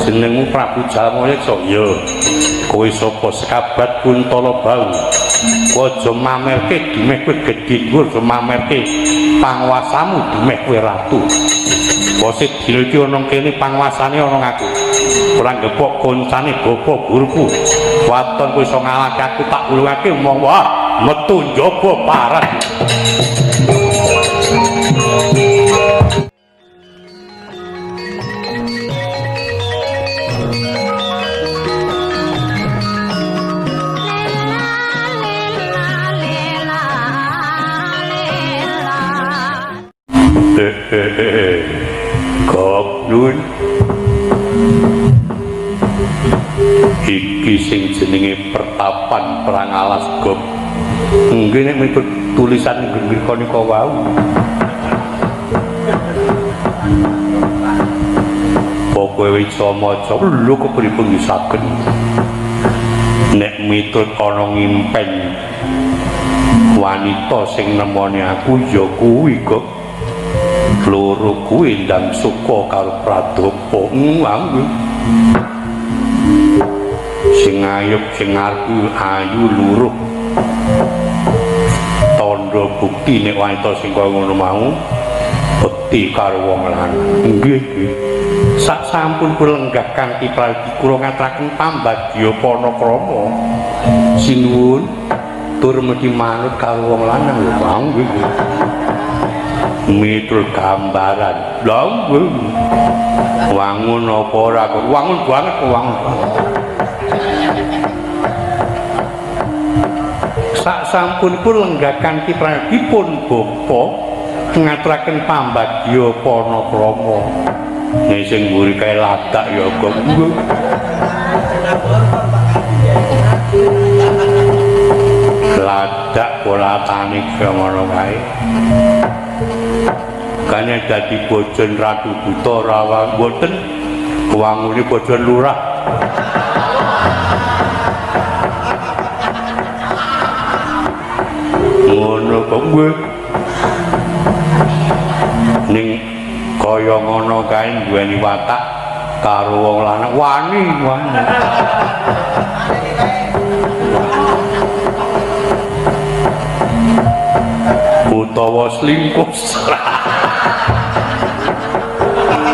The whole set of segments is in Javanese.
Jenengmu Prabu Jalmayeksa? Ya. Kowe sapa? Sekabat Kuntala Bau. Aja mamerke dimeh kowe gedhe dhuwur, aja mamerke panguwasamu dimeh kowe ratu. Wasit dina iki ana kene panguwasane ana aku. Ora nggebok koncane bapa guruku. Waton kowe iso ngalahke aku tak ulungake omong wah metu njaba parang. Goblun iki sing jenenge Pertapan Prangalas Gob. Nggih nek miturut tulisan ngriko nika wau. Pokoke iso maca lho kepripun saged. Nek miturut ana ngimpen wanita sing nemoni aku ya kuwi kok. Loro kuwi ndang suka karo Pradapa. Sing ayub sing arep ayu luruh. Tandha bukti nek wanita sing kaya ngono mau bekti karo wong lanang. Nggih, nggih. Sak sampun lenggah kanthi pradi kula ngaturaken pambagya panakrama. Sinuwun tur mesti manut karo wong lanang lho, nggih. Mitul gambaran lha wangun apa ora kok wangun banget kok wangun sak sampunipun lenggah kanthi pranipun bapa ngaturaken pambagya panakrama nek sing mburi kae ladak ya kok ladak polatane ngono kae kanya dadi bojon Ratu Buta Rawang mboten wangune bojon lurah ngono kok nggih ning kaya ngono kae duweni watak karo wong lanang wani utawa selingkuh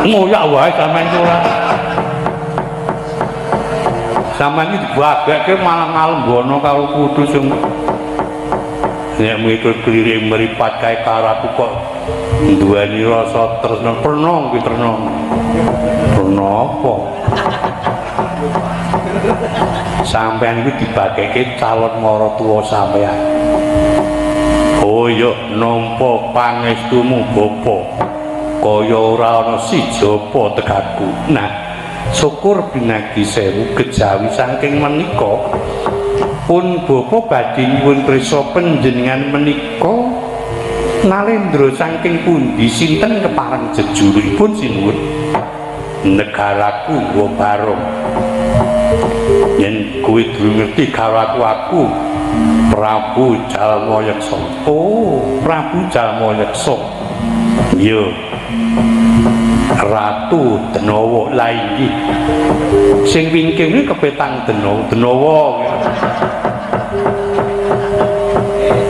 ngoyak wae sampean ora sampean iki dibagake malah ngalembono karo kudu sing nek miturut kliring mripat kae karo aku kok duweni rasa tresna pernah kuwi tresna apa sampean iki dibagake calon maratuwa sampean. Oh ya nampa pangestumu bapa kaya ora ana sijapa tegaku. Nah syukur binagi sewu kejawi saking menika pun bapa badhe nyuwun prisa panjenengan menika nalendra saking pundi sinten kepareng jejuripun sinuwun negaraku nggo barong yen kowe durung ngerti karo aku Prabu Jalmayeksa. Oh, Prabu Jalmayeksa. Iya. Ratu Denawa la inggih. Sing wingking iki kepetang Denawa.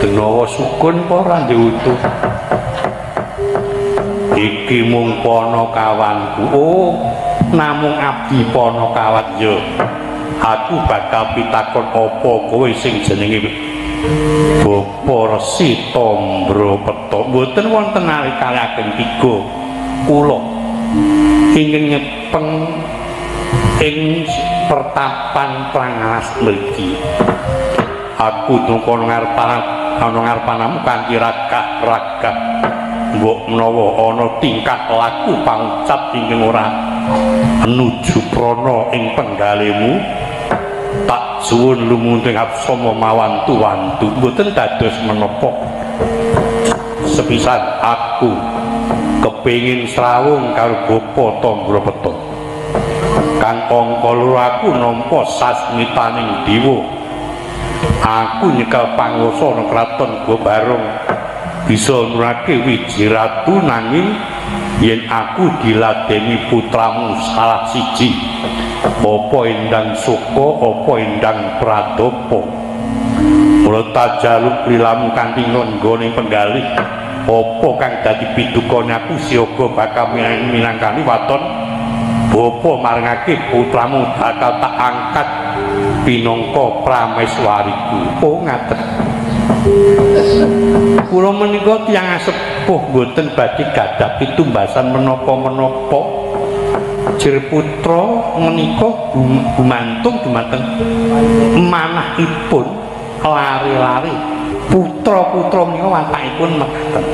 Denawa sukun apa ora diutuh. Iki mung Panakawanku. Oh, namung abdi Panakawat ya. Aku bakal pitakon apa kowe sing jenenge Bapa Resi Tambrapeta. Mboten wonten nalika ageng 3 kula ingkang nyepeng ing Pertapan Prangalas mriki. Aku tungkon ngarepanamu kanthi ragah-ragah mbok menawa ana tingkah laku pangucap ingkang ora nuju prana ing penggalemu tak suwun lumunting absama mawantu-wantu mboten dados menapa sepisan aku kepingin srawung karo Bapa Tambrapeta kang angka loro aku nampa sasmitaning dewa aku nyekel panguwasa ana kraton Gua Barong bisa nurake wiji ratu nanging yen aku diladeni putramu salah siji apa Endang Suka apa Endang Pradapa mula tajaluk lilamu kanthi nggone penggalih apa kang dadi pidukane aku siaga bakal minangkani waton bapa marengake putramu bakal tak angkat pinangka prameswariku. Oh ngaten. Kula menika tiyang sepuh boten badhe gadah pitumbasan menapa-menapa. Jir putra menika gumantung dumateng manahipun lari-lari. Putra-putra menika watakipun mekaten.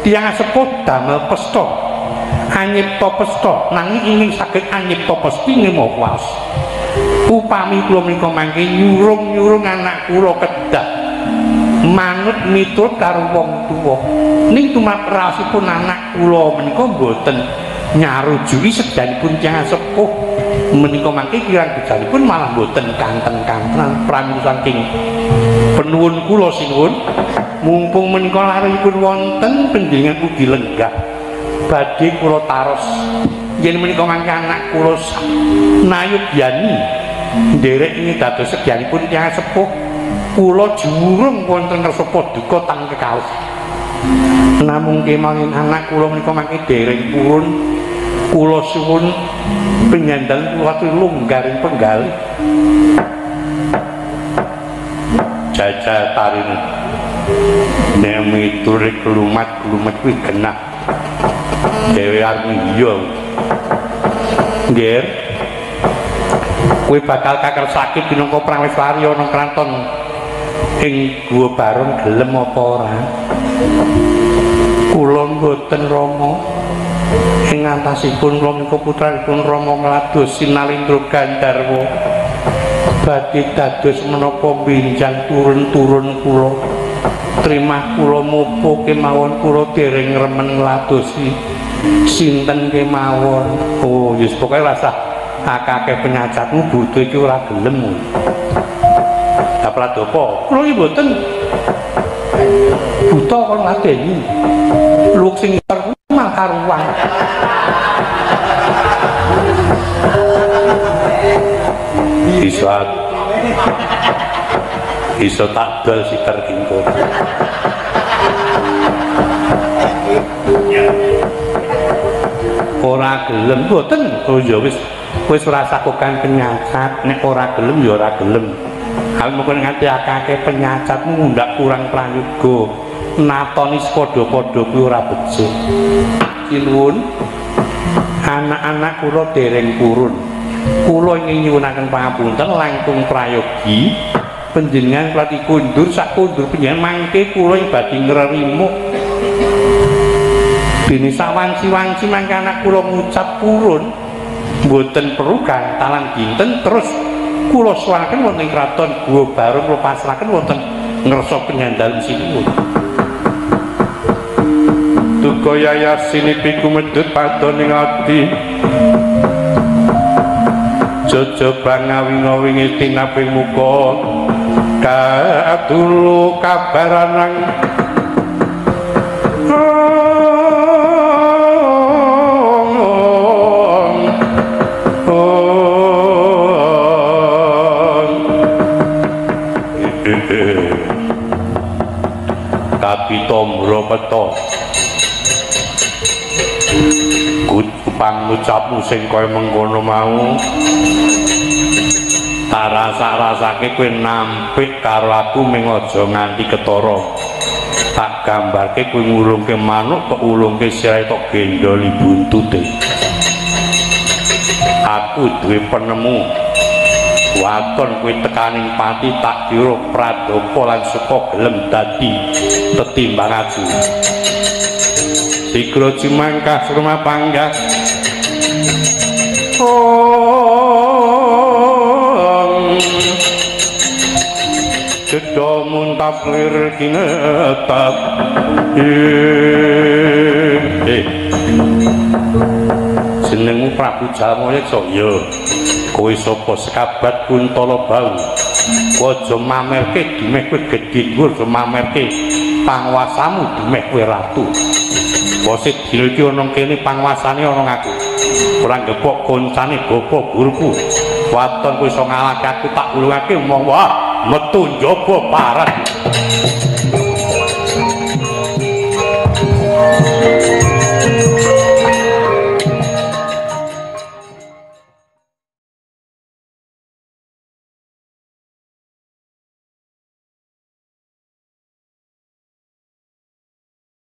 Tiyang sepuh damel pesta anyipta pesta nanging ingin saged anyipta pesti ngemawas. Upami kula menika mangke nyurung-nyurung anak kula kedah manut miturut karo wong tuwa ning tumakrasipun anak kula menika boten nyarujuki sedanipun tiyang sepuh menika mangke kirang bejanipun malah boten kanten-kantenan pramila saking penuwun kula sinuwun mumpung menika laripun wonten panjenengan ugi lenggah badhe kula taros yen menika mangke anak kula nayogyani nderek ing dados sedyanipun tiyang sepuh kula jurung wonten rasa duka tang kekaos namung kemawon anak kula menika mangke dereng purun kula suwun penyandang kula lunggaring penggalih jajal tarine nek miturut kelumat-kelumat kuwi genah dhewe arep iya nggih kowe bakal kakersake pinangka prameswari ana kraton ing Guwa Barong gelem apa ora kula mboten Rama ing antasipun kula menika putranipun Rama ngladosi Nalendra Gandharwa badhe dados menapa benjang turun-turun kula trimah kula mupo kemawon kula dereng remen ngladosi sinten kemawon. Oh yes pokoke rasah akake penyacatmu butuh iki ora gelem. Lah Pradapa, kula iki mboten buta kon ngadeni. Luk sing mal karuan. Iso tak dol sitar kingko. Ora gelem mboten. Oh ya wis ora sakokan penyacat nek ora gelem ya ora gelem. Hal mungkin nganti akeh penyacatmu ndak kurang prayoga. Natoni padha-padha kuwi ora becik. Sinuwun anak-anak kula dereng purun. Kula ingin nyuwunaken pangapunten langkung prayogi panjenengan klati kundur sak kundur panjenengan mangke kula badhe ngrerimu. Dene sawanci-wanci mangke anak kula ngucap purun mboten perlu gantalan dinten terus kula suwaraken wonten kraton Guwa Barong kula pasrahaken wonten ngersa penyandang sinuwun. Duka yayasinipi kumedhut padoning ati Jojo bangawi-ngawingi tinaping muka kadulu kabaranang kapita mrapeta pangucapmu sing kaya mengkono mau tak rasa-rasake kowe nampik karo aku ming aja nganti ketara tak gambarke kowe ngulungke manuk kok ulungke sirahe tok gendoli buntute aku duwe penemu waton kowe tekaning pati tak kira Pradapa lan Suka gelem dadi tetimbang aku Sikro cimangkah rumah panggah Cedo muntaplir kinetap jenengmu Prabu Jalmayeksa ya kowe sapa sekabat Kuntala Bau aja mamerke dimeh kowe gedhe dhuwur mamerke panguwasamu dimeh kowe ratu Wasit dina iki ana kene panguasane ana aku. Ora ngepok koncane bapa guruku. Waton kowe iso ngalahke aku tak ulungake omong wah metu njaba parang.